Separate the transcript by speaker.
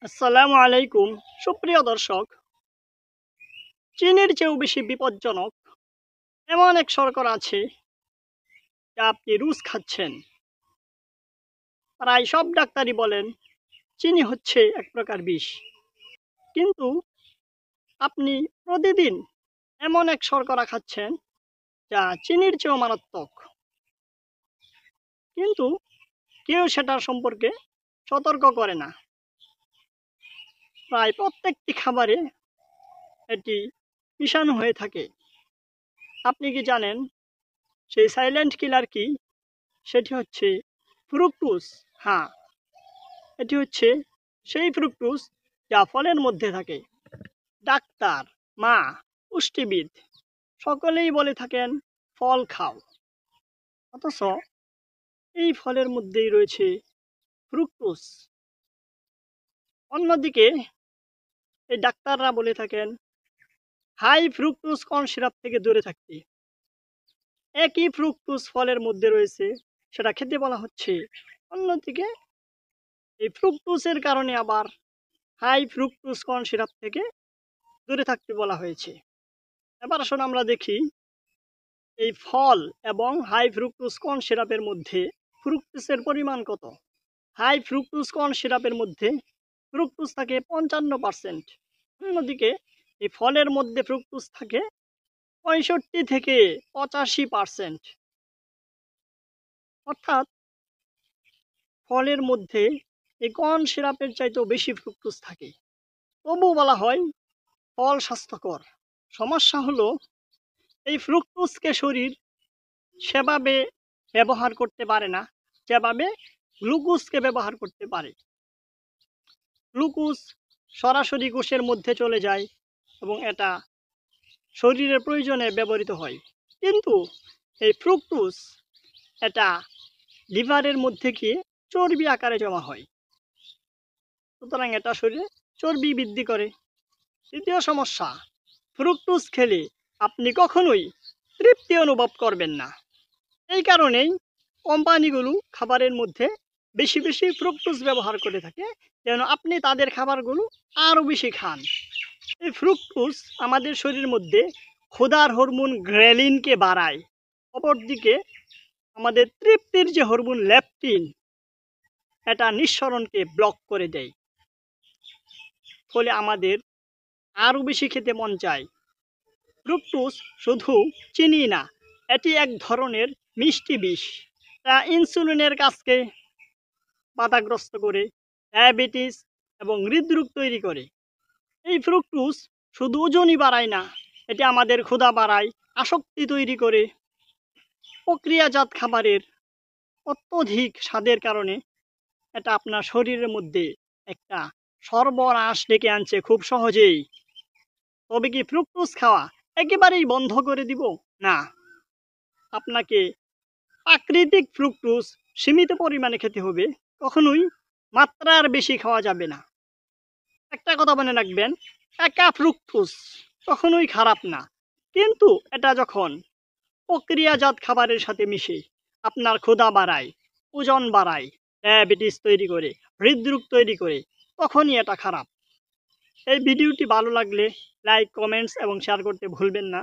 Speaker 1: আসসালামু আলাইকুম। সুপ্রিয় দর্শক, চিনির চেয়েও বেশি বিপজ্জনক এমন এক শর্করা আছে যা আপনি রোজ খাচ্ছেন। প্রায় সব ডাক্তারই বলেন চিনি হচ্ছে এক প্রকার বিষ, কিন্তু আপনি প্রতিদিন এমন এক শর্করা খাচ্ছেন যা চিনির চেয়েও মারাত্মক, কিন্তু কেউ সেটার সম্পর্কে সতর্ক করে না। প্রায় প্রত্যেকটি খাবারে এটি মিশানো হয়ে থাকে। আপনি কি জানেন সেই সাইলেন্ট কিলার কি? সেটি হচ্ছে ফ্রুকটোজ। হ্যাঁ, এটি হচ্ছে সেই ফ্রুকটোজ যা ফলের মধ্যে থাকে। ডাক্তার, মা, পুষ্টিবিদ সকলেই বলে থাকেন ফল খাও, অথচ এই ফলের মধ্যেই রয়েছে ফ্রুকটোজ। অন্যদিকে এই ডাক্তাররা বলে থাকেন হাই ফ্রুকটোজ কর্ন সিরাপ থেকে দূরে থাকতে। একই ফ্রুকটোজ ফলের মধ্যে রয়েছে, সেটা খেতে বলা হচ্ছে। অন্যদিকে এই ফ্রুকটোজের কারণে আবার হাই ফ্রুকটোজ কর্ন সিরাপ থেকে দূরে থাকতে বলা হয়েছে। এবার আসুন আমরা দেখি এই ফল এবং হাই ফ্রুকটোজ কর্ন সিরাপের মধ্যে ফ্রুকটোজের পরিমাণ কত। হাই ফ্রুকটোজ কর্ন সিরাপের মধ্যে ফ্রুকটোজ থাকে 55%। অন্যদিকে এই ফলের মধ্যে ফ্রুকটোজ থাকে 65 থেকে 85%। অর্থাৎ ফলের মধ্যে এই কর্ন সিরাপের চাইতেও বেশি ফ্রুকটোজ থাকে। তবু বলা হয় ফল স্বাস্থ্যকর। সমস্যা হলো এই ফ্রুকটোজকে শরীর সেভাবে ব্যবহার করতে পারে না যেভাবে গ্লুকোজকে ব্যবহার করতে পারে। গ্লুকোজ সরাসরি কোষের মধ্যে চলে যায় এবং এটা শরীরের প্রয়োজনে ব্যবহৃত হয়, কিন্তু এই ফ্রুকটোজ এটা লিভারের মধ্যে গিয়ে চর্বি আকারে জমা হয়, সুতরাং এটা শরীরে চর্বি বৃদ্ধি করে। তৃতীয় সমস্যা, ফ্রুকটোজ খেলে আপনি কখনোই তৃপ্তি অনুভব করবেন না। এই কারণেই কোম্পানিগুলো খাবারের মধ্যে বেশি বেশি ফ্রুকটোজ ব্যবহার করে থাকে, যেন আপনি তাদের খাবারগুলো আরও বেশি খান। এই ফ্রুকটোজ আমাদের শরীরের মধ্যে ক্ষুধার হরমোন গ্রেলিনকে বাড়ায়। অপরদিকে আমাদের তৃপ্তির যে হরমোন লেপটিন, এটা নিঃসরণকে ব্লক করে দেয়। ফলে আমাদের আরও বেশি খেতে মন চায়। ফ্রুকটোজ শুধু চিনি না, এটি এক ধরনের মিষ্টি বিষ। তা ইনসুলিনের কাজকে বাধাগ্রস্ত করে, ডায়াবেটিস এবং হৃদরোগ তৈরি করে। এই ফ্রুকটোজ শুধু ওজনই বাড়ায় না, এটি আমাদের ক্ষুধা বাড়ায়, আসক্তি তৈরি করে। প্রক্রিয়াজাত খাবারের অত্যধিক স্বাদের কারণে এটা আপনার শরীরের মধ্যে একটা সর্বনাশ ডেকে আনছে খুব সহজেই। তবে কি ফ্রুকটোজ খাওয়া একেবারেই বন্ধ করে দিব? না, আপনাকে প্রাকৃতিক ফ্রুকটোজ সীমিত পরিমাণে খেতে হবে, কখনোই মাত্রার বেশি খাওয়া যাবে না। একটা কথা মনে রাখবেন, একা ফ্রুকটোজ কখনোই খারাপ না, কিন্তু এটা যখন প্রক্রিয়াজাত খাবারের সাথে মিশে আপনার ক্ষুধা বাড়ায়, ওজন বাড়ায়, ডায়াবেটিস তৈরি করে, হৃদরোগ তৈরি করে, তখনই এটা খারাপ। এই ভিডিওটি ভালো লাগলে লাইক, কমেন্টস এবং শেয়ার করতে ভুলবেন না।